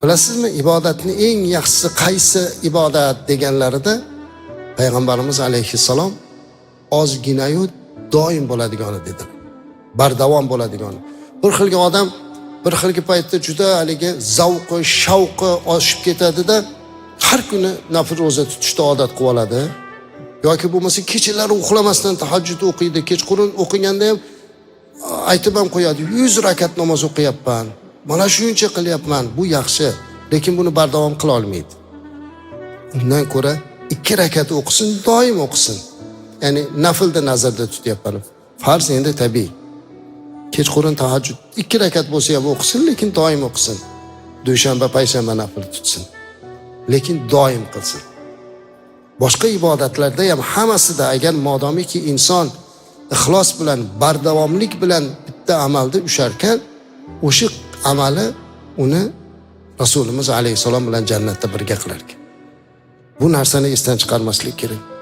Bilasizmi, ibodatning eng yaxshisi qaysi ibodat deganlarida Payg'ambarimiz alayhissalom ozgina-yu doim bo'ladigani dedi. Bardavom bo'ladigani. Bir xilga odam bir xilgi paytda juda haligi zavqi, shavqi oshib ketadi-da, har kuni nafl roza tutishda odat qilib oladi. Yoki bo'lmasa kechalari uxlamasdan tahajjud o'qiydi, kechqurun o'qiganda ham aytib ham qo'yadi, 100 rakat namoz o'qiyapman. Mana shuncha qilyapman. Bu yaxshi, lekin buni bardavom qila olmaydi. Undan ko'ra 2 rakat o'qisin, doim o'qisin. Ya'ni naflda nazarda tutyapman. Farz endi tabiiy. Kechqurun tahajjud 2 rakat bo'lsa ham o'qisin, lekin doim o'qisin. Dushanba, payshanba nafl tutsin. Lekin doim qilsin. Boshqa ibodatlarda ham hammasida agar modomiki inson ixlos bilan, bardavomlik bilan bitta amalda usharkan, o'sha amali uni Rasulimiz alayhisalom bilan jannatda birga qilar ekan. Bu narsani esdan chiqarmaslik kerak.